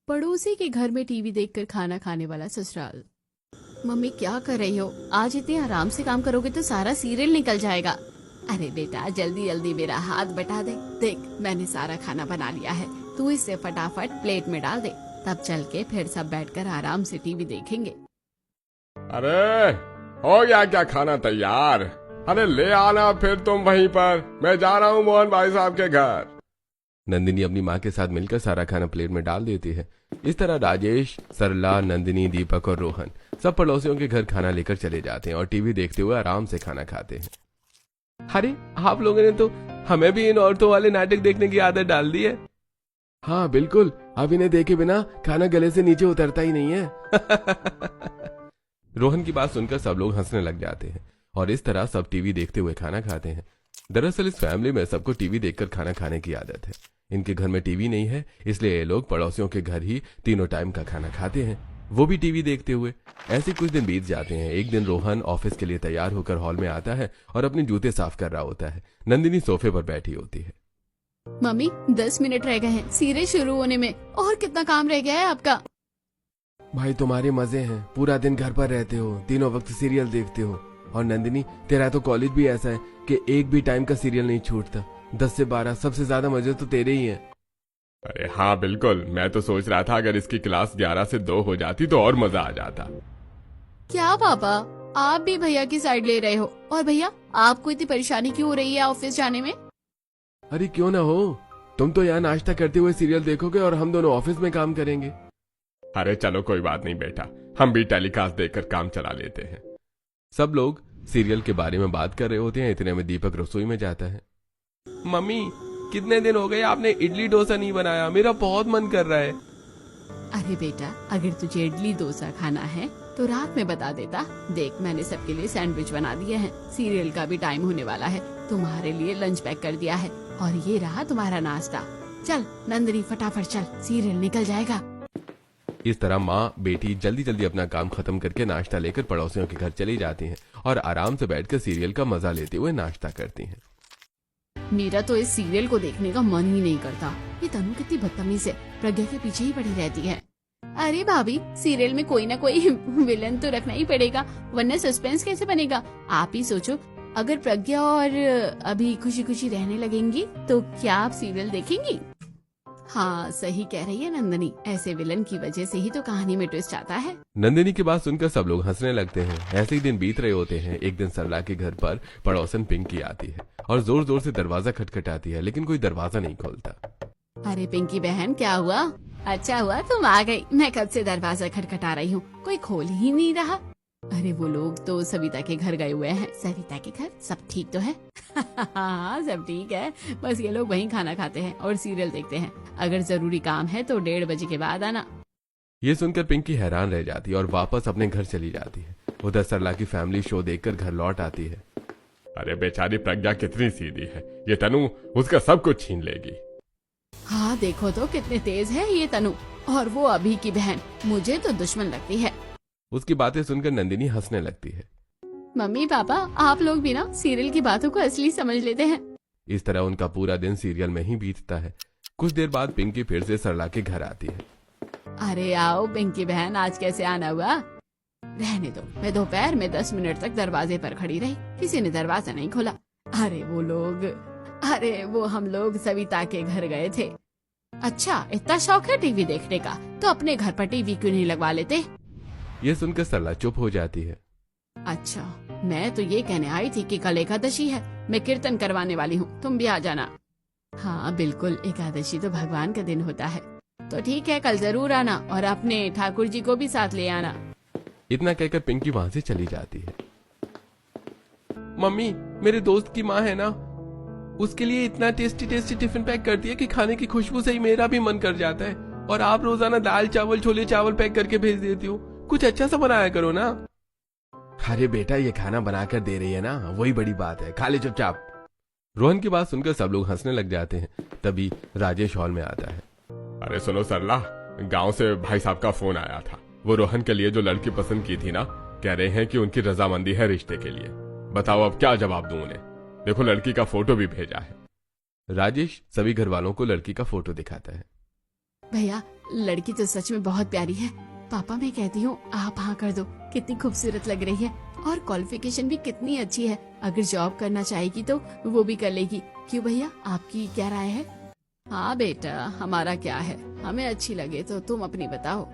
पड़ोसी के घर में टीवी देखकर खाना खाने वाला ससुराल। मम्मी क्या कर रही हो? आज इतने आराम से काम करोगे तो सारा सीरियल निकल जाएगा। अरे बेटा जल्दी जल्दी मेरा हाथ बटा दे। देख मैंने सारा खाना बना लिया है, तू इसे फटाफट प्लेट में डाल दे, तब चल के फिर सब बैठकर आराम से टीवी देखेंगे। अरे हो गया क्या खाना तैयार? अरे ले आना फिर तुम वहीं पर, मैं जा रहा हूँ मोहन भाई साहब के घर। नंदिनी अपनी माँ के साथ मिलकर सारा खाना प्लेट में डाल देती है। इस तरह राजेश, सरला, नंदिनी, दीपक और रोहन सब पड़ोसियों के घर खाना लेकर चले जाते हैं और टीवी देखते हुए आराम से खाना खाते हैं। अरे आप लोगों ने तो हमें भी इन औरतों वाले नाटक देखने की आदत डाल दी है। हाँ बिल्कुल, अब इन्हें देखे बिना खाना गले से नीचे उतरता ही नहीं है। रोहन की बात सुनकर सब लोग हंसने लग जाते हैं और इस तरह सब टीवी देखते हुए खाना खाते हैं। दरअसल इस फैमिली में सबको टीवी देखकर खाना खाने की आदत है। इनके घर में टीवी नहीं है, इसलिए ये लोग पड़ोसियों के घर ही तीनों टाइम का खाना खाते हैं, वो भी टीवी देखते हुए। ऐसे कुछ दिन बीत जाते हैं। एक दिन रोहन ऑफिस के लिए तैयार होकर हॉल में आता है और अपने जूते साफ कर रहा होता है। नंदिनी सोफे पर बैठी होती है। मम्मी 10 मिनट रह गए हैं सीरियल शुरू होने में, और कितना काम रह गया है आपका? भाई तुम्हारे मजे हैं, पूरा दिन घर पर रहते हो, तीनों वक्त सीरियल देखते हो। और नंदिनी तेरा तो कॉलेज भी ऐसा है कि एक भी टाइम का सीरियल नहीं छूटता। 10 से 12 सबसे ज्यादा मजे तो तेरे ही हैं। अरे हाँ बिल्कुल, मैं तो सोच रहा था अगर इसकी क्लास 11 से 2 हो जाती तो और मजा आ जाता। क्या पापा आप भी भैया की साइड ले रहे हो? और भैया आपको इतनी परेशानी क्यों हो रही है ऑफिस जाने में? अरे क्यों ना हो, तुम तो यहाँ नाश्ता करते हुए सीरियल देखोगे और हम दोनों ऑफिस में काम करेंगे। अरे चलो कोई बात नहीं बेटा, हम भी टेलीकास्ट देखकर काम चला लेते हैं। सब लोग सीरियल के बारे में बात कर रहे होते हैं। इतने में दीपक रसोई में जाता है। मम्मी कितने दिन हो गए आपने इडली डोसा नहीं बनाया, मेरा बहुत मन कर रहा है। अरे बेटा अगर तुझे इडली डोसा खाना है तो रात में बता देता। देख मैंने सबके लिए सैंडविच बना दिए हैं, सीरियल का भी टाइम होने वाला है, तुम्हारे लिए लंच पैक कर दिया है, और ये रहा तुम्हारा नाश्ता। चल नंदिनी फटाफट चल, सीरियल निकल जाएगा। इस तरह माँ बेटी जल्दी जल्दी अपना काम खत्म करके नाश्ता लेकर पड़ोसियों के घर चली जाती हैं और आराम से बैठकर सीरियल का मजा लेते हुए नाश्ता करती हैं। मेरा तो इस सीरियल को देखने का मन ही नहीं करता। ये तनु कितनी बदतमीज है, प्रज्ञा के पीछे ही पड़ी रहती है। अरे भाभी सीरियल में कोई ना कोई विलन तो रखना ही पड़ेगा, वरना सस्पेंस कैसे बनेगा? आप ही सोचो, अगर प्रज्ञा और अभी खुशी खुशी रहने लगेंगी तो क्या आप सीरियल देखेंगी? हाँ सही कह रही है नंदिनी, ऐसे विलन की वजह से ही तो कहानी में ट्विस्ट आता है। नंदिनी की बात सुनकर सब लोग हंसने लगते हैं। ऐसे ही दिन बीत रहे होते हैं। एक दिन सरला के घर पर पड़ोसन पिंकी आती है और जोर जोर से दरवाजा खटखटाती है, लेकिन कोई दरवाजा नहीं खोलता। अरे पिंकी बहन क्या हुआ? अच्छा हुआ तुम आ गई, मैं कब से दरवाजा खटखटा रही हूँ, कोई खोल ही नहीं रहा। अरे वो लोग तो सविता के घर गए हुए हैं। सविता के घर? सब ठीक तो है? हाँ सब ठीक है, बस ये लोग वहीं खाना खाते हैं और सीरियल देखते हैं। अगर जरूरी काम है तो 1:30 बजे के बाद आना। ये सुनकर पिंकी हैरान रह जाती है और वापस अपने घर चली जाती है। उधर सरला की फैमिली शो देखकर घर लौट आती है। अरे बेचारी प्रज्ञा कितनी सीधी है, ये तनु उसका सब कुछ छीन लेगी। हाँ देखो तो कितने तेज है ये तनु, और वो अभी की बहन मुझे तो दुश्मन लगती है। उसकी बातें सुनकर नंदिनी हंसने लगती है। मम्मी पापा आप लोग भी ना सीरियल की बातों को असली समझ लेते हैं। इस तरह उनका पूरा दिन सीरियल में ही बीतता है। कुछ देर बाद पिंकी फिर से सरला के घर आती है। अरे आओ पिंकी बहन, आज कैसे आना हुआ? रहने दो, मैं दोपहर में 10 मिनट तक दरवाजे पर खड़ी रही, किसी ने दरवाजा नहीं खोला। अरे वो हम लोग सविता के घर गए थे। अच्छा इतना शौक है टीवी देखने का, तो अपने घर पर टीवी क्यों नहीं लगवा लेते? ये सुनकर सरला चुप हो जाती है। अच्छा मैं तो ये कहने आई थी कि कल एकादशी है, मैं कीर्तन करवाने वाली हूँ, तुम भी आ जाना। हाँ बिल्कुल, एकादशी तो भगवान का दिन होता है, तो ठीक है कल जरूर आना, और अपने ठाकुर जी को भी साथ ले आना। इतना कहकर पिंकी वहाँ से चली जाती है। मम्मी मेरे दोस्त की माँ है ना, उसके लिए इतना टेस्टी टेस्टी टिफिन पैक करती है कि खाने की खुशबू से ही मेरा भी मन कर जाता है, और आप रोजाना दाल चावल छोले चावल पैक करके भेज देती हो। कुछ अच्छा सा बनाया करो ना। अरे बेटा ये खाना बनाकर दे रही है ना, वही बड़ी बात है, खा ले चुपचाप। रोहन की बात सुनकर सब लोग हंसने लग जाते हैं। तभी राजेश हॉल में आता है। अरे सुनो सरला, गांव से भाई साहब का फोन आया था। वो रोहन के लिए जो लड़की पसंद की थी ना, कह रहे हैं कि उनकी रजामंदी है रिश्ते के लिए। बताओ अब क्या जवाब दूं उन्हें? देखो लड़की का फोटो भी भेजा है। राजेश सभी घर वालों को लड़की का फोटो दिखाता है। भैया लड़की तो सच में बहुत प्यारी है। पापा मैं कहती हूँ आप हाँ कर दो, कितनी खूबसूरत लग रही है और क्वालिफिकेशन भी कितनी अच्छी है। अगर जॉब करना चाहेगी तो वो भी कर लेगी। क्यों भैया, आपकी क्या राय है? हाँ बेटा, हमारा क्या है, हमें अच्छी लगे तो तुम अपनी बताओ।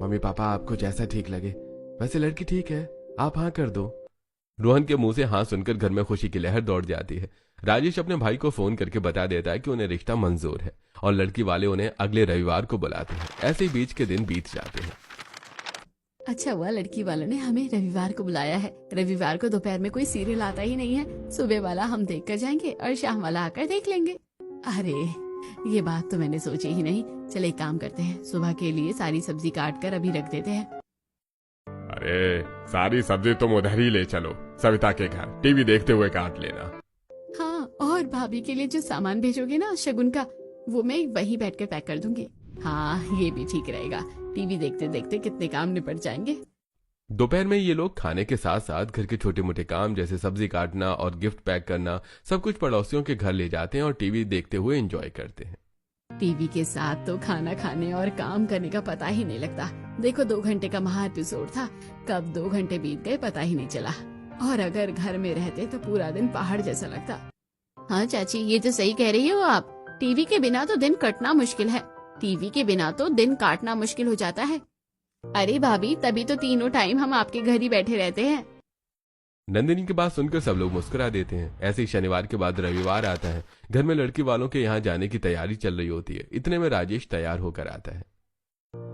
मम्मी पापा आपको जैसा ठीक लगे, वैसे लड़की ठीक है, आप हाँ कर दो। रोहन के मुंह से हाँ सुनकर घर में खुशी की लहर दौड़ जाती है। राजेश अपने भाई को फोन करके बता देता है कि उन्हें रिश्ता मंजूर है और लड़की वाले उन्हें अगले रविवार को बुलाते हैं। ऐसे ही बीच के दिन बीत जाते हैं। अच्छा हुआ लड़की वालों ने हमें रविवार को बुलाया है। रविवार को दोपहर में कोई सीरियल आता ही नहीं है। सुबह वाला हम देख कर जाएंगे और शाम वाला आकर देख लेंगे। अरे ये बात तो मैंने सोची ही नहीं। चले एक काम करते हैं, सुबह के लिए सारी सब्जी काट कर अभी रख देते हैं। अरे सारी सब्जी तुम उधर ही ले चलो, सविता के घर टीवी देखते हुए काट लेना। हाँ, और भाभी के लिए जो सामान भेजोगे ना शगुन का, वो मैं वहीं बैठकर पैक कर दूंगी। हाँ ये भी ठीक रहेगा, टीवी देखते देखते कितने काम निपट जाएंगे। दोपहर में ये लोग खाने के साथ साथ घर के छोटे मोटे काम जैसे सब्जी काटना और गिफ्ट पैक करना सब कुछ पड़ोसियों के घर ले जाते हैं और टीवी देखते हुए एंजॉय करते हैं। टीवी के साथ तो खाना खाने और काम करने का पता ही नहीं लगता। देखो 2 घंटे का महा एपिसोड था, कब 2 घंटे बीत गए पता ही नहीं चला। और अगर घर में रहते तो पूरा दिन पहाड़ जैसा लगता। हाँ चाची, ये तो सही कह रही हो आप। टीवी के बिना तो दिन कटना मुश्किल है। टीवी के बिना तो दिन काटना मुश्किल हो जाता है। अरे भाभी, तभी तो तीनों टाइम हम आपके घर ही बैठे रहते हैं। नंदिनी की बात सुनकर सब लोग मुस्कुरा देते हैं। ऐसे ही शनिवार के बाद रविवार आता है। घर में लड़की वालों के यहाँ जाने की तैयारी चल रही होती है। इतने में राजेश तैयार होकर आता है।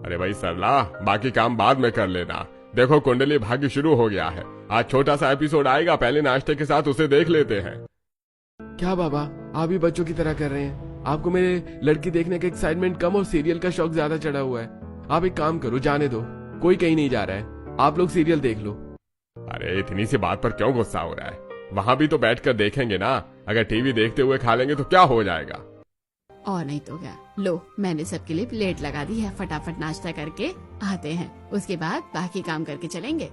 अरे भाई सरला, बाकी काम बाद में कर लेना। देखो कुंडली भाग्य शुरू हो गया है। आज छोटा सा एपिसोड आएगा, पहले नाश्ते के साथ उसे देख लेते हैं। क्या बाबा, आप भी बच्चों की तरह कर रहे हैं? आपको मेरे लड़की देखने का एक्साइटमेंट कम और सीरियल का शौक ज्यादा चढ़ा हुआ है। आप एक काम करो, जाने दो, कोई कहीं नहीं जा रहा है, आप लोग सीरियल देख लो। अरे इतनी सी बात पर क्यों गुस्सा हो रहा है? वहाँ भी तो बैठकर देखेंगे ना। अगर टीवी देखते हुए खा लेंगे तो क्या हो जाएगा? और नहीं तो क्या। लो, मैंने सबके लिए प्लेट लगा दी है, फटाफट नाश्ता करके आते हैं, उसके बाद बाकी काम करके चलेंगे।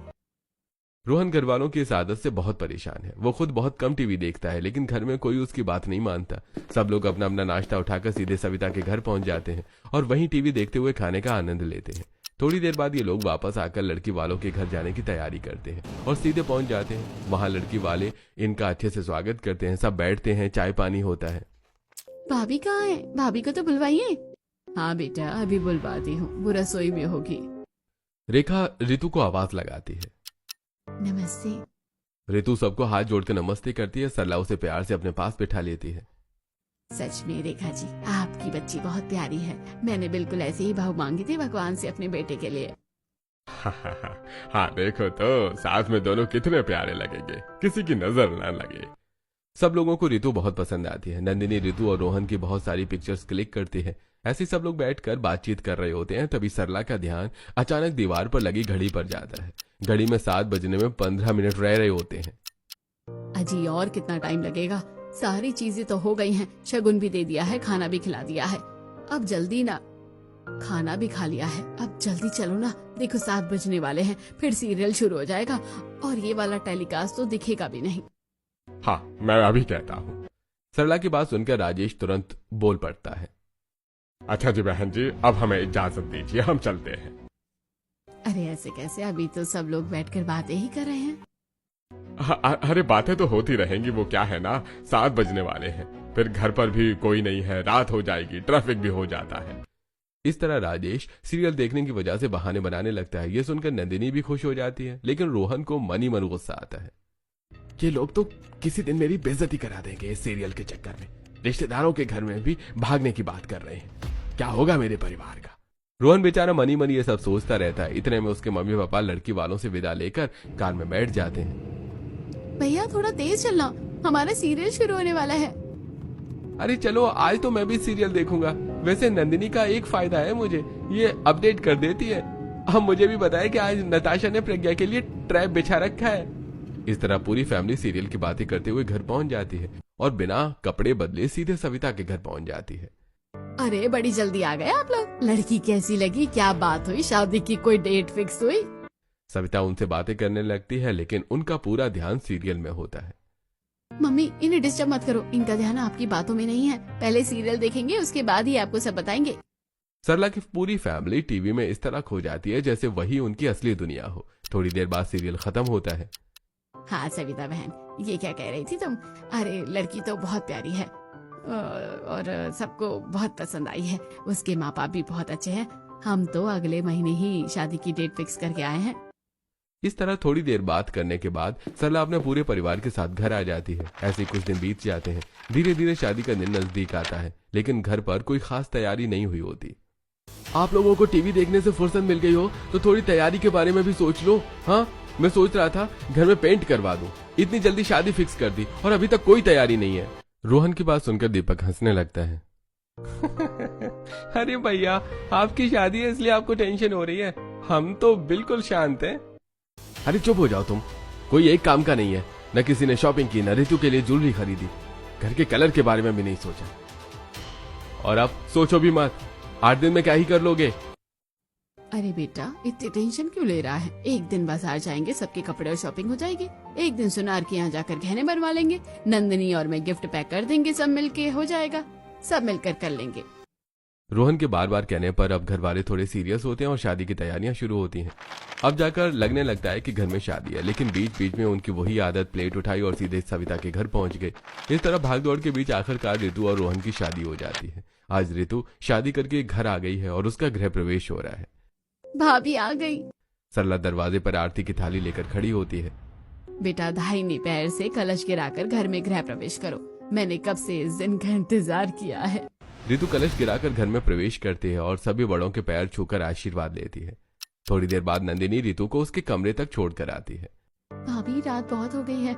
रोहन घर वालों की इस आदत से बहुत परेशान है। वो खुद बहुत कम टीवी देखता है, लेकिन घर में कोई उसकी बात नहीं मानता। सब लोग अपना अपना नाश्ता उठाकर सीधे सविता के घर पहुंच जाते हैं और वहीं टीवी देखते हुए खाने का आनंद लेते हैं। थोड़ी देर बाद ये लोग वापस आकर लड़की वालों के घर जाने की तैयारी करते हैं और सीधे पहुंच जाते हैं। वहां लड़की वाले इनका अच्छे से स्वागत करते हैं। सब बैठते हैं, चाय पानी होता है। भाभी कहाँ है? भाभी को तो बुलवाइए। हाँ बेटा, अभी बुलवाती हूँ, वो रसोई में होगी। रेखा ऋतु को आवाज लगाती है। नमस्ते। ऋतु सबको हाथ जोड़कर नमस्ते करती है। सरला उसे प्यार से अपने पास बिठा लेती है। सच में रेखा जी, आपकी बच्ची बहुत प्यारी है। मैंने बिल्कुल ऐसे ही भाव मांगे थे भगवान से अपने बेटे के लिए। हाँ देखो तो साथ में दोनों कितने प्यारे लगेंगे, किसी की नजर न लगे। सब लोगों को ऋतु बहुत पसंद आती है। नंदिनी ऋतु और रोहन की बहुत सारी पिक्चर्स क्लिक करती है। ऐसे ही सब लोग बैठकर बातचीत कर रहे होते हैं। तभी सरला का ध्यान अचानक दीवार पर लगी घड़ी पर जाता है। घड़ी में 7 बजने में 15 मिनट रह रहे होते हैं। अजी और कितना टाइम लगेगा? सारी चीजें तो हो गई हैं, शगुन भी दे दिया है, खाना भी खिला दिया है। अब जल्दी ना, खाना भी खा लिया है, अब जल्दी चलो ना। देखो 7 बजने वाले हैं, फिर सीरियल शुरू हो जाएगा और ये वाला टेलीकास्ट तो दिखेगा भी नहीं। हाँ मैं अभी कहता हूँ। सरला की बात सुनकर राजेश तुरंत बोल पड़ता है। अच्छा जी बहन जी, अब हमें इजाजत दीजिए, हम चलते हैं। अरे ऐसे कैसे, अभी तो सब लोग बैठकर बातें ही कर रहे हैं। अरे बातें तो होती रहेंगी, वो क्या है ना, 7 बजने वाले हैं, फिर घर पर भी कोई नहीं है, रात हो जाएगी, ट्रैफिक भी हो जाता है। इस तरह राजेश सीरियल देखने की वजह से बहाने बनाने लगता है। ये सुनकर नंदिनी भी खुश हो जाती है, लेकिन रोहन को मन ही मन गुस्सा आता है। ये लोग तो किसी दिन मेरी बेइज्जती करा देंगे इस सीरियल के चक्कर में। रिश्तेदारों के घर में भी भागने की बात कर रहे हैं, क्या होगा मेरे परिवार का? रोहन बेचारा मनी मनी ये सब सोचता रहता है। इतने में उसके मम्मी पापा लड़की वालों से विदा लेकर कार में बैठ जाते हैं। भैया थोड़ा तेज चलना, हमारा सीरियल शुरू होने वाला है। अरे चलो, आज तो मैं भी सीरियल देखूंगा। वैसे नंदिनी का एक फायदा है, मुझे ये अपडेट कर देती है। अब मुझे भी बताया कि आज नताशा ने प्रज्ञा के लिए ट्रैप बिछा रखा है। इस तरह पूरी फैमिली सीरियल की बातें करते हुए घर पहुंच जाती है और बिना कपड़े बदले सीधे सविता के घर पहुंच जाती है। अरे बड़ी जल्दी आ गए आप लोग। लड़की कैसी लगी, क्या बात हुई, शादी की कोई डेट फिक्स हुई? सविता उनसे बातें करने लगती है, लेकिन उनका पूरा ध्यान सीरियल में होता है। मम्मी इन्हें डिस्टर्ब मत करो, इनका ध्यान आपकी बातों में नहीं है। पहले सीरियल देखेंगे, उसके बाद ही आपको सब बताएंगे। सरला की पूरी फैमिली टीवी में इस तरह खो जाती है जैसे वही उनकी असली दुनिया हो। थोड़ी देर बाद सीरियल खत्म होता है। हाँ सविता बहन, ये क्या कह रही थी तुम? अरे लड़की तो बहुत प्यारी है और सबको बहुत पसंद आई है। उसके माँ बाप भी बहुत अच्छे हैं। हम तो अगले महीने ही शादी की डेट फिक्स करके आए हैं। इस तरह थोड़ी देर बात करने के बाद सरला अपने पूरे परिवार के साथ घर आ जाती है। ऐसे ही कुछ दिन बीत जाते हैं। धीरे धीरे शादी का दिन नजदीक आता है, लेकिन घर पर कोई खास तैयारी नहीं हुई होती। आप लोगों को टीवी देखने से फुर्सत मिल गई हो तो थोड़ी तैयारी के बारे में भी सोच लो। हाँ, मैं सोच रहा था घर में पेंट करवा दूं। इतनी जल्दी शादी फिक्स कर दी और अभी तक कोई तैयारी नहीं है। रोहन की बात सुनकर दीपक हंसने लगता है। अरे भैया, आपकी शादी है इसलिए आपको टेंशन हो रही है, हम तो बिल्कुल शांत हैं। अरे चुप हो जाओ तुम। कोई एक काम का नहीं है। न किसी ने शॉपिंग की, न ऋतु के लिए ज्वेलरी खरीदी, घर के कलर के बारे में भी नहीं सोचा। और अब सोचो भी मत, 8 दिन में क्या ही कर लोगे। अरे बेटा, इतनी टेंशन क्यों ले रहा है? एक दिन बाजार जाएंगे, सबके कपड़े और शॉपिंग हो जाएगी। एक दिन सुनार के यहाँ जाकर गहने बनवा लेंगे। नंदिनी और मैं गिफ्ट पैक कर देंगे, सब मिलके हो जाएगा। सब मिलकर कर लेंगे। रोहन के बार बार कहने पर अब घर वाले थोड़े सीरियस होते हैं और शादी की तैयारियां शुरू होती हैं। अब जाकर लगने लगता है कि घर में शादी है, लेकिन बीच बीच में उनकी वही आदत, प्लेट उठाई और सीधे सविता के घर पहुंच गई। इस तरह भागदौड़ के बीच आखिरकार ऋतु और रोहन की शादी हो जाती है। आज ऋतु शादी करके घर आ गई है और उसका गृह प्रवेश हो रहा है। भाभी आ गई। सरला दरवाजे पर आरती की थाली लेकर खड़ी होती है। बेटा, दाहिने पैर से कलश गिराकर घर में गृह प्रवेश करो। मैंने कब से इस दिन का इंतजार किया है। ऋतु कलश गिराकर घर में प्रवेश करती है और सभी बड़ों के पैर छूकर आशीर्वाद लेती है। थोड़ी देर बाद नंदिनी ऋतु को उसके कमरे तक छोड़कर आती है। भाभी, रात बहुत हो गई है,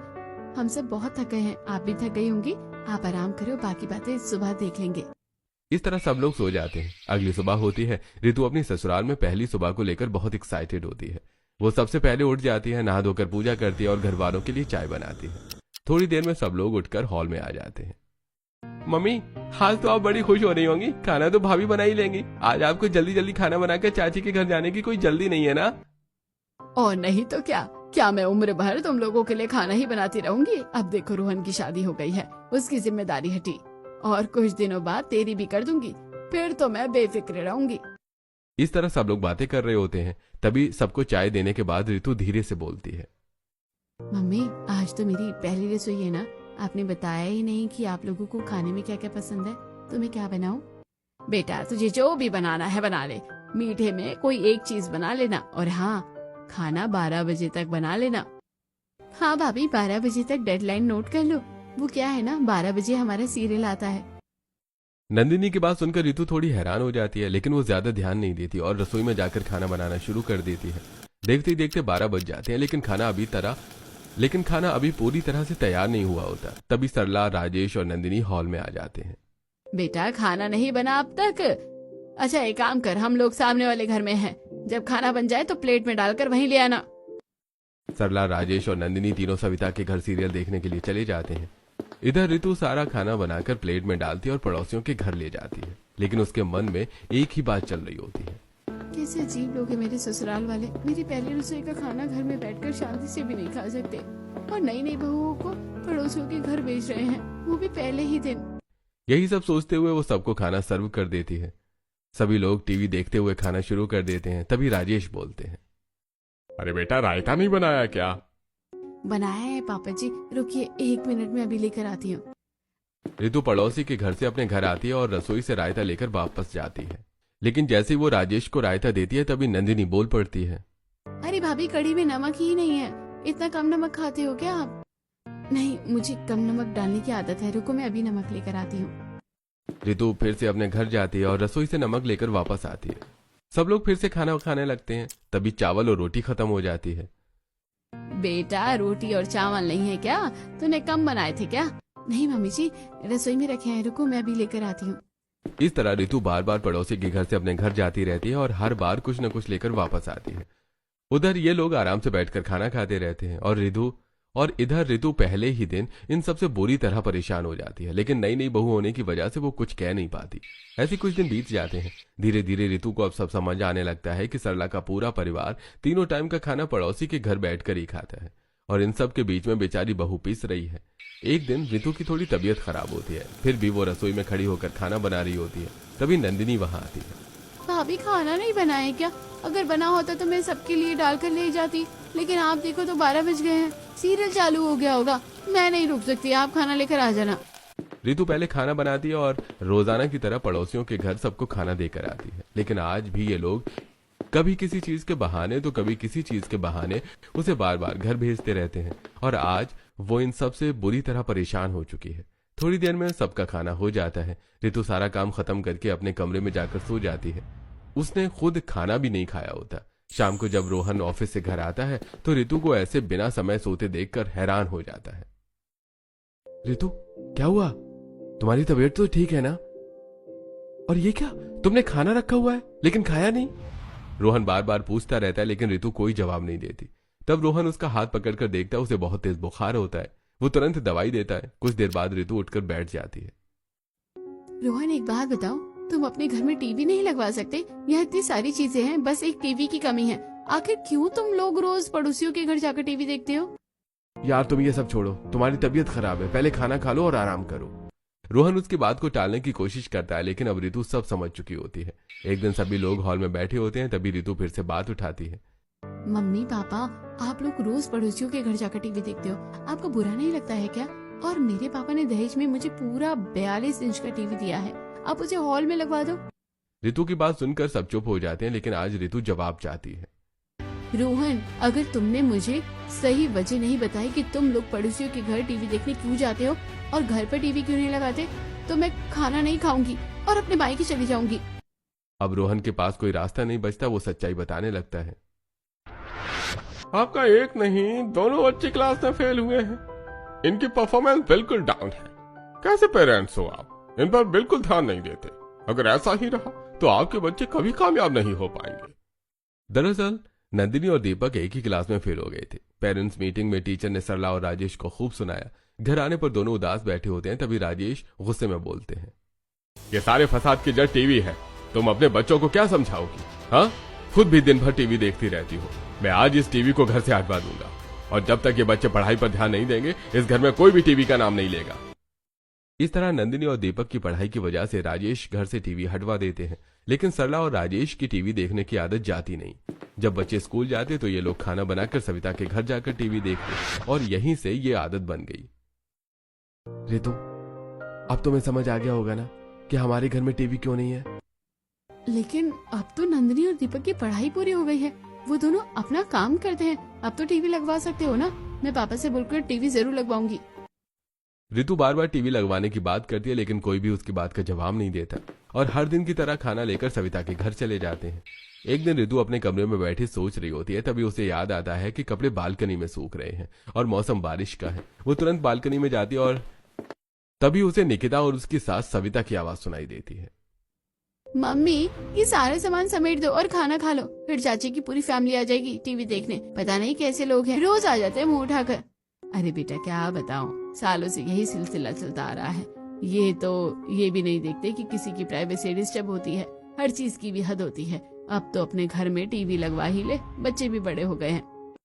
हम सब बहुत थक गए हैं। आप भी थक गई होंगी, आप आराम करो, बाकी बातें सुबह देख लेंगे। इस तरह सब लोग सो जाते हैं। अगली सुबह होती है। ऋतु अपनी ससुराल में पहली सुबह को लेकर बहुत एक्साइटेड होती है। वो सबसे पहले उठ जाती है, नहा धोकर पूजा करती है और घर वालों के लिए चाय बनाती है। थोड़ी देर में सब लोग उठकर हॉल में आ जाते हैं। मम्मी, आज तो आप बड़ी खुश हो रही होंगी, खाना तो भाभी बना ही लेंगी। आज आपको जल्दी जल्दी खाना बनाकर चाची के घर जाने की कोई जल्दी नहीं है ना? और नहीं तो क्या मैं उम्र भर तुम लोगों के लिए खाना ही बनाती रहूंगी? अब देखो, रोहन की शादी हो गई है, उसकी जिम्मेदारी हटी, और कुछ दिनों बाद तेरी भी कर दूंगी, फिर तो मैं बेफिक्र रहूंगी। इस तरह सब लोग बातें कर रहे होते हैं। तभी सबको चाय देने के बाद ऋतु धीरे से बोलती है। मम्मी, आज तो मेरी पहली रसोई है ना, आपने बताया ही नहीं कि आप लोगों को खाने में क्या क्या पसंद है। तुम्हें क्या बनाऊं? बेटा, तुझे जो भी बनाना है बना ले। मीठे में कोई एक चीज बना लेना, और हाँ, खाना 12 बजे तक बना लेना। हाँ भाभी, 12 बजे तक डेडलाइन नोट कर लो। वो क्या है ना, 12 बजे हमारा सीरियल आता है। नंदिनी की बात सुनकर ऋतु थोड़ी हैरान हो जाती है, लेकिन वो ज्यादा ध्यान नहीं देती और रसोई में जाकर खाना बनाना शुरू कर देती है। देखते ही देखते 12 बज जाते हैं, लेकिन खाना अभी पूरी तरह से तैयार नहीं हुआ होता। तभी सरला, राजेश और नंदिनी हॉल में आ जाते हैं। बेटा, खाना नहीं बना अब तक? अच्छा, एक काम कर, हम लोग सामने वाले घर में हैं। जब खाना बन जाए तो प्लेट में डालकर वहीं ले आना। सरला, राजेश और नंदिनी तीनों सविता के घर सीरियल देखने के लिए चले जाते हैं। इधर ऋतु सारा खाना बनाकर प्लेट में डालती है और पड़ोसियों के घर ले जाती है, लेकिन उसके मन में एक ही बात चल रही होती है। कैसे अजीब लोग हैं मेरे ससुराल वाले। मेरी पहली रसोई का खाना घर में बैठकर शांति से भी नहीं खा सकते, और नई नई बहुओं को पड़ोसियों के घर भेज रहे हैं, वो भी पहले ही दिन। यही सब सोचते हुए वो सबको खाना सर्व कर देती है। सभी लोग टीवी देखते हुए खाना शुरू कर देते हैं। तभी राजेश बोलते हैं, अरे बेटा, रायता नहीं बनाया क्या? बनाया है पापा जी, रुकिए 1 मिनट में अभी लेकर आती हूँ। ऋतु पड़ोसी के घर से अपने घर आती है और रसोई से रायता लेकर वापस जाती है, लेकिन जैसे ही वो राजेश को रायता देती है तभी नंदिनी बोल पड़ती है, अरे भाभी, कढ़ी में नमक ही नहीं है। इतना कम नमक खाते हो क्या आप? नहीं, मुझे कम नमक डालने की आदत है, रुको मैं अभी नमक लेकर आती हूँ। ऋतु फिर से अपने घर जाती है और रसोई से नमक लेकर वापस आती है। सब लोग फिर से खाना खाने लगते हैं। तभी चावल और रोटी खत्म हो जाती है। बेटा, रोटी और चावल नहीं है क्या? तूने कम बनाए थे क्या? नहीं मम्मी जी, रसोई में रखे हैं, रुको मैं अभी लेकर आती हूँ। इस तरह ऋतु बार बार पड़ोसी के घर से अपने घर जाती रहती है और हर बार कुछ न कुछ लेकर वापस आती है। उधर ये लोग आराम से बैठकर खाना खाते रहते हैं और इधर ऋतु पहले ही दिन इन सबसे बुरी तरह परेशान हो जाती है, लेकिन नई नई बहू होने की वजह से वो कुछ कह नहीं पाती। ऐसे कुछ दिन बीत जाते हैं। धीरे धीरे ऋतु को अब सब समझ आने लगता है कि सरला का पूरा परिवार तीनों टाइम का खाना पड़ोसी के घर बैठकर ही खाता है और इन सब के बीच में बेचारी बहू पीस रही है। एक दिन ऋतु की थोड़ी तबीयत खराब होती है, फिर भी वो रसोई में खड़ी होकर खाना बना रही होती है। तभी नंदिनी वहां आती है। भाभी खाना नहीं बनाए क्या? अगर बना होता तो मैं सबके लिए डालकर ले जाती, लेकिन आप देखो तो 12 बज गए हैं, सीरियल चालू हो गया होगा, मैं नहीं रुक सकती, आप खाना लेकर आ जाना। रितु पहले खाना बनाती है और रोजाना की तरह पड़ोसियों के घर सबको खाना देकर आती है, लेकिन आज भी ये लोग कभी किसी चीज के बहाने तो कभी किसी चीज के बहाने उसे बार बार घर भेजते रहते हैं और आज वो इन सब से बुरी तरह परेशान हो चुकी है। थोड़ी देर में सबका खाना हो जाता है। रितु सारा काम खत्म करके अपने कमरे में जाकर सो जाती है। उसने खुद खाना भी नहीं खाया होता। शाम को जब रोहन ऑफिस से घर आता है तो रितु को ऐसे बिना समय सोते देखकर हैरान हो जाता है। रितु, क्या हुआ? तुम्हारी तबीयत तो ठीक है ना? और ये क्या, तुमने खाना रखा हुआ है लेकिन खाया नहीं? रोहन बार बार पूछता रहता है लेकिन रितु कोई जवाब नहीं देती। तब रोहन उसका हाथ पकड़कर देखता है, उसे बहुत तेज बुखार होता है। वो तुरंत दवाई देता है। कुछ देर बाद रितु उठकर बैठ जाती है। रोहन, एक बात बताओ, तुम अपने घर में टीवी नहीं लगवा सकते? यहाँ इतनी सारी चीजें हैं, बस एक टीवी की कमी है। आखिर क्यों तुम लोग रोज पड़ोसियों के घर जाकर टीवी देखते हो? यार तुम ये सब छोड़ो, तुम्हारी तबीयत खराब है, पहले खाना खा लो और आराम करो। रोहन उसकी बात को टालने की कोशिश करता है लेकिन अब रितु सब समझ चुकी होती है। एक दिन सभी लोग हॉल में बैठे होते हैं, तभी रितु फिर से बात उठाती है। मम्मी पापा, आप लोग रोज पड़ोसियों के घर जाकर टीवी देखते हो, आपको बुरा नहीं लगता है क्या? और मेरे पापा ने दहेज में मुझे पूरा 42 इंच का टीवी दिया है, आप उसे हॉल में लगवा दो। रितु की बात सुनकर सब चुप हो जाते हैं लेकिन आज रितु जवाब चाहती है। रोहन, अगर तुमने मुझे सही वजह नहीं बताई कि तुम लोग पड़ोसियों के घर टीवी देखने क्यों जाते हो और घर पर टीवी क्यों नहीं लगाते, तो मैं खाना नहीं खाऊंगी और अपने मायके चली जाऊंगी। अब रोहन के पास कोई रास्ता नहीं बचता, वो सच्चाई बताने लगता है। आपका एक नहीं, दोनों बच्चे क्लास में फेल हुए हैं। इनकी परफॉर्मेंस बिल्कुल डाउन है। कैसे पेरेंट्स हो आप? इन पर बिल्कुल ध्यान नहीं देते। अगर ऐसा ही रहा तो आपके बच्चे कभी कामयाब नहीं हो पाएंगे। दरअसल नंदिनी और दीपक एक ही क्लास में फेल हो गए थे। पेरेंट्स मीटिंग में टीचर ने सरला और राजेश को खूब सुनाया। घर आने पर दोनों उदास बैठे होते हैं, तभी राजेश गुस्से में बोलते हैं, ये सारे फसाद की जड़ टीवी है। तुम अपने बच्चों को क्या समझाओगी? हाँ, खुद भी दिन भर टीवी देखती रहती हो। मैं आज इस टीवी को घर से हटवा दूंगा और जब तक ये बच्चे पढ़ाई पर ध्यान नहीं देंगे इस घर में कोई भी टीवी का नाम नहीं लेगा। इस तरह नंदिनी और दीपक की पढ़ाई की वजह से राजेश घर से टीवी हटवा देते हैं, लेकिन सरला और राजेश की टीवी देखने की आदत जाती नहीं। जब बच्चे स्कूल जाते तो ये लोग खाना बनाकर सविता के घर जाकर टीवी देखते और यहीं से ये आदत बन गई। रितु, अब तुम्हें समझ आ गया होगा ना कि हमारे घर में टीवी क्यों नहीं है? लेकिन अब तो नंदिनी और दीपक की पढ़ाई पूरी हो गई है, वो दोनों अपना काम करते हैं, अब तो टीवी लगवा सकते हो ना? मैं पापा से बोलकर टीवी जरूर लगवाऊंगी। रितु बार बार टीवी लगवाने की बात करती है लेकिन कोई भी उसकी बात का जवाब नहीं देता और हर दिन की तरह खाना लेकर सविता के घर चले जाते हैं। एक दिन रितु अपने कमरे में बैठी सोच रही होती है, तभी उसे याद आता है कि कपड़े बालकनी में सूख रहे हैं और मौसम बारिश का है। वो तुरंत बालकनी में जाती है और तभी उसे निकिता और उसकी सास सविता की आवाज सुनाई देती है। मम्मी, ये सारे सामान समेट दो और खाना खा लो, फिर चाची की पूरी फैमिली आ जाएगी टीवी देखने। पता नहीं कैसे लोग हैं, रोज आ जाते हैं मुंह उठाकर। अरे बेटा, क्या बताऊं, सालों से यही सिलसिला चलता आ रहा है। ये भी नहीं देखते कि किसी की प्राइवेसी डिस्टर्ब होती है, हर चीज की भी हद होती है। अब तो अपने घर में टीवी लगवा ही ले, बच्चे भी बड़े हो गए हैं।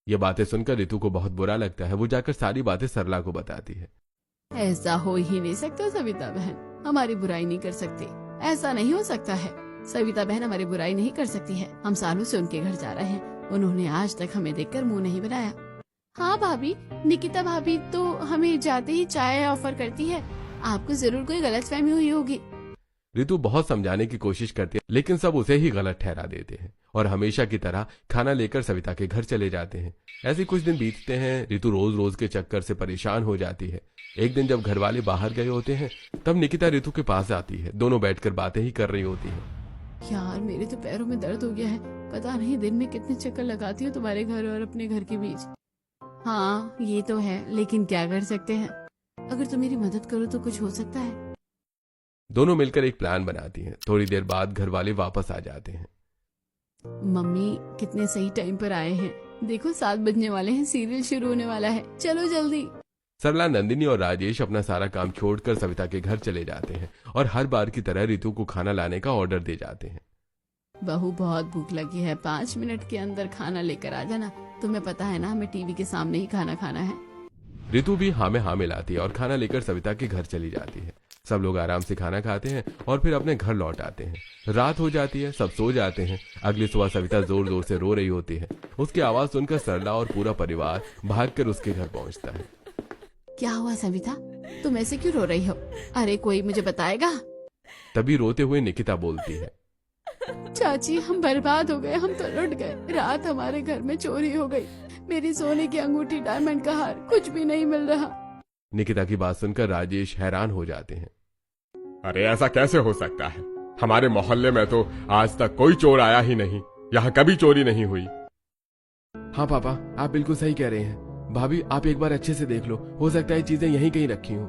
ये बातें सुनकर रितु को बहुत बुरा लगता है। वो जाकर सारी बातें सरला को बताती है। ऐसा हो ही नहीं सकता सविता बहन, हमारी बुराई नहीं कर सकती, ऐसा नहीं हो सकता है। सविता बहन हमारी बुराई नहीं कर सकती है, हम सालों से उनके घर जा रहे हैं, उन्होंने आज तक हमें देखकर मुंह नहीं बनाया। हाँ भाभी, निकिता भाभी तो हमें जाते ही चाय ऑफर करती है, आपको जरूर कोई गलतफहमी हुई होगी। रितु बहुत समझाने की कोशिश करती है लेकिन सब उसे ही गलत ठहरा देते हैं और हमेशा की तरह खाना लेकर सविता के घर चले जाते हैं। ऐसे कुछ दिन बीतते हैं। रितु रोज रोज के चक्कर से परेशान हो जाती है। एक दिन जब घर वाले बाहर गए होते हैं तब निकिता रितु के पास आती है। दोनों बैठकर बातें ही कर रही होती हैं। यार, मेरे तो पैरों में दर्द हो गया है, पता नहीं दिन में कितने चक्कर लगाती हूँ तुम्हारे घर और अपने घर के बीच। हाँ ये तो है, लेकिन क्या कर सकते हैं, अगर तुम मेरी मदद करो तो कुछ हो सकता है। दोनों मिलकर एक प्लान बनाती हैं। थोड़ी देर बाद घर वाले वापस आ जाते हैं। मम्मी कितने सही टाइम पर आए हैं, देखो 7 बजने वाले हैं, सीरियल शुरू होने वाला है, चलो जल्दी। सरला, नंदिनी और राजेश अपना सारा काम छोड़कर सविता के घर चले जाते हैं और हर बार की तरह रितु को खाना लाने का ऑर्डर दे जाते हैं। बहू, बहुत भूख लगी है, 5 मिनट के अंदर खाना लेकर आ जाना, तुम्हें पता है ना हमें टीवी के सामने ही खाना खाना है। रितु भी हाँ में हाँ मिलाती है और खाना लेकर सविता के घर चली जाती है। सब लोग आराम से खाना खाते हैं और फिर अपने घर लौट आते हैं। रात हो जाती है, सब सो जाते हैं। अगली सुबह सविता जोर जोर से रो रही होती है। उसकी आवाज सुनकर सरला और पूरा परिवार भागकर उसके घर पहुंचता है। क्या हुआ सविता, तुम ऐसे क्यों रो रही हो? अरे कोई मुझे बताएगा। तभी रोते हुए निकिता बोलती है, चाची हम बर्बाद हो गए, हम तो लुट गए। रात हमारे घर में चोरी हो गई। मेरी सोने की अंगूठी, डायमंड का हार, कुछ भी नहीं मिल रहा। निकिता की बात सुनकर राजेश हैरान हो जाते हैं। अरे ऐसा कैसे हो सकता है? हमारे मोहल्ले में तो आज तक कोई चोर आया ही नहीं। यहाँ कभी चोरी नहीं हुई। हाँ पापा, आप बिल्कुल सही कह रहे हैं। भाभी आप एक बार अच्छे से देख लो, हो सकता है चीजें यहीं कहीं रखी हों।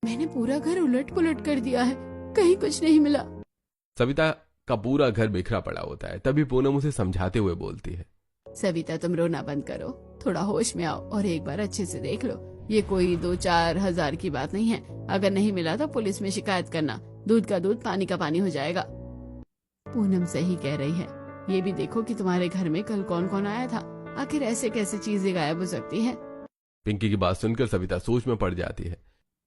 मैंने पूरा घर उलट पुलट कर दिया है, कहीं कुछ नहीं मिला। सविता का पूरा घर बिखरा पड़ा होता है। तभी पूनम उसे समझाते हुए बोलती है, सविता तुम रोना बंद करो, थोड़ा होश में आओ और एक बार अच्छे से देख लो। ये कोई 2-4 हजार की बात नहीं है। अगर नहीं मिला तो पुलिस में शिकायत करना। दूध का दूध, पानी का पानी हो जाएगा। पूनम सही कह रही है। ये भी देखो कि तुम्हारे घर में कल कौन कौन आया था। आखिर ऐसे कैसे चीजें गायब हो सकती है? पिंकी की बात सुनकर सविता सोच में पड़ जाती है।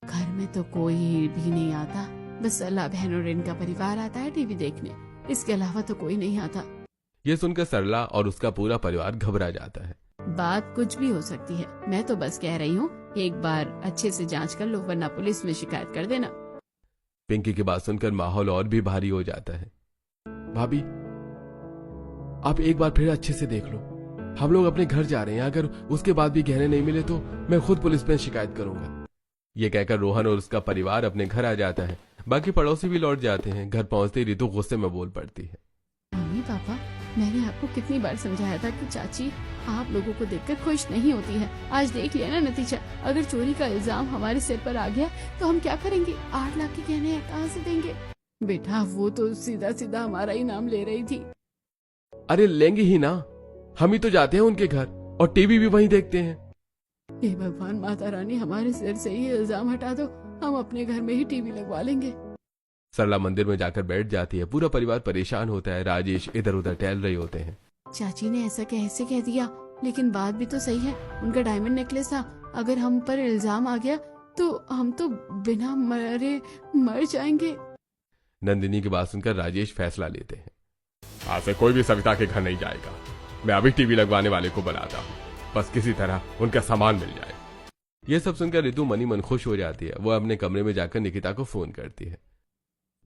घर में तो कोई भी नहीं आता, बस सरला बहन और इनका परिवार आता है टीवी देखने। इसके अलावा तो कोई नहीं आता। ये सुनकर सरला और उसका पूरा परिवार घबरा जाता है। बात कुछ भी हो सकती है, मैं तो बस कह रही हूँ एक बार अच्छे से जांच कर लो, वरना पुलिस में शिकायत कर देना। पिंकी की बात सुनकर माहौल और भी भारी हो जाता है। भाभी आप एक बार फिर अच्छे से देख लो, हम लोग अपने घर जा रहे हैं। अगर उसके बाद भी गहने नहीं मिले तो मैं खुद पुलिस में शिकायत करूंगा। ये कहकर रोहन और उसका परिवार अपने घर आ जाता है। बाकी पड़ोसी भी लौट जाते हैं। घर पहुंचते ही रितु गुस्से में बोल पड़ती है, मम्मी पापा, मैंने आपको कितनी बार समझाया था कि चाची आप लोगों को देखकर खुश नहीं होती है। आज देख लिया ना नतीजा। अगर चोरी का इल्जाम हमारे सिर पर आ गया तो हम क्या करेंगे? 8 लाख के गहने कहाँ से देंगे? बेटा वो तो सीधा सीधा हमारा ही नाम ले रही थी। अरे लेंगे ही ना, हम ही तो जाते हैं उनके घर और टीवी भी वहीं देखते हैं। हे भगवान, माता रानी हमारे सिर से ही इल्जाम हटा दो, हम अपने घर में ही टीवी लगवा लेंगे। सरला मंदिर में जाकर बैठ जाती है। पूरा परिवार परेशान होता है। राजेश इधर उधर टहल रहे होते हैं। चाची ने ऐसा कैसे कह दिया? लेकिन बात भी तो सही है, उनका डायमंड नेकलेस था। अगर हम पर इल्जाम आ गया तो हम तो बिना मरे मर जाएंगे। नंदिनी की बात सुनकर राजेश फैसला लेते हैं, आज से कोई भी सविता के घर नहीं जाएगा। मैं अभी टीवी लगवाने वाले को बुलाता हूँ, बस किसी तरह उनका सामान मिल जाए। ये सब सुनकर रितु मनी मन खुश हो जाती है। वो अपने कमरे में जाकर निकिता को फोन करती है।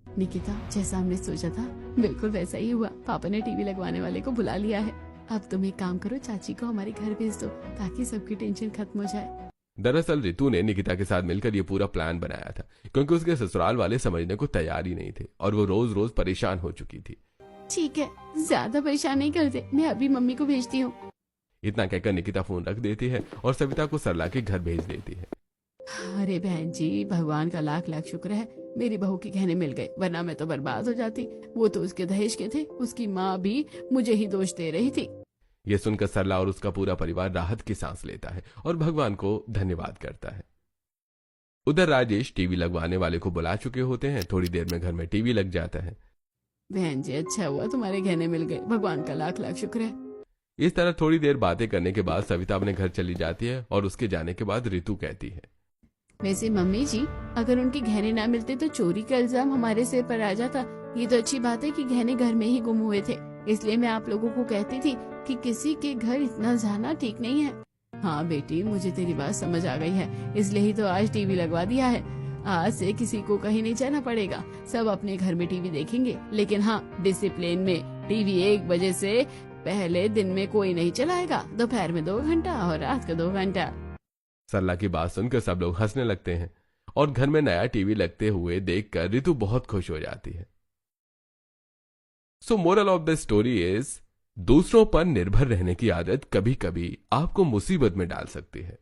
निकिता, जैसा हमने सोचा था बिल्कुल वैसा ही हुआ। पापा ने टीवी लगवाने वाले को बुला लिया है। अब तुम एक काम करो, चाची को हमारे घर भेज दो ताकि सबकी टेंशन खत्म हो जाए। दरअसल रितु ने निकिता के साथ मिलकर ये पूरा प्लान बनाया था, क्योंकि उसके ससुराल वाले समझने को तैयार ही नहीं थे और वो रोज रोज परेशान हो चुकी थी। ठीक है, ज्यादा परेशान नहीं करते, मैं अभी मम्मी को भेजती हूँ। इतना कहकर निकिता फोन रख देती है और सविता को सरला के घर भेज देती है। अरे बहन जी, भगवान का लाख लाख शुक्र है मेरी बहू के गहने मिल गए, वरना मैं तो बर्बाद हो जाती। वो तो उसके दहेज के थे, उसकी माँ भी मुझे ही दोष दे रही थी। ये सुनकर सरला और उसका पूरा परिवार राहत की सांस लेता है और भगवान को धन्यवाद करता है। उधर राजेश टीवी लगवाने वाले को बुला चुके होते हैं। थोड़ी देर में घर में टीवी लग जाता है। बहन जी, अच्छा हुआ तुम्हारे गहने मिल गए, भगवान का लाख लाख शुक्र है। इस तरह थोड़ी देर बातें करने के बाद सविता अपने घर चली जाती है और उसके जाने के बाद रितु कहती है, वैसे मम्मी जी, अगर उनके गहने ना मिलते तो चोरी का इल्जाम हमारे सिर पर आ जाता। ये तो अच्छी बात है कि गहने घर में ही गुम हुए थे, इसलिए मैं आप लोगों को कहती थी कि किसी के घर इतना जाना ठीक नहीं है। हाँ बेटी, मुझे तेरी बात समझ आ गई है, इसलिए ही तो आज टीवी लगवा दिया है। आज से किसी को कहीं नहीं जाना पड़ेगा, सब अपने घर में टीवी देखेंगे। लेकिन हाँ, डिसिप्लिन में टीवी 1 बजे से पहले दिन में कोई नहीं चलाएगा। दोपहर में 2 घंटा और रात का 2 घंटा। सरला की बात सुनकर सब लोग हंसने लगते हैं और घर में नया टीवी लगते हुए देखकर रितु बहुत खुश हो जाती है। सो moral of the story is, दूसरों पर निर्भर रहने की आदत कभी कभी आपको मुसीबत में डाल सकती है।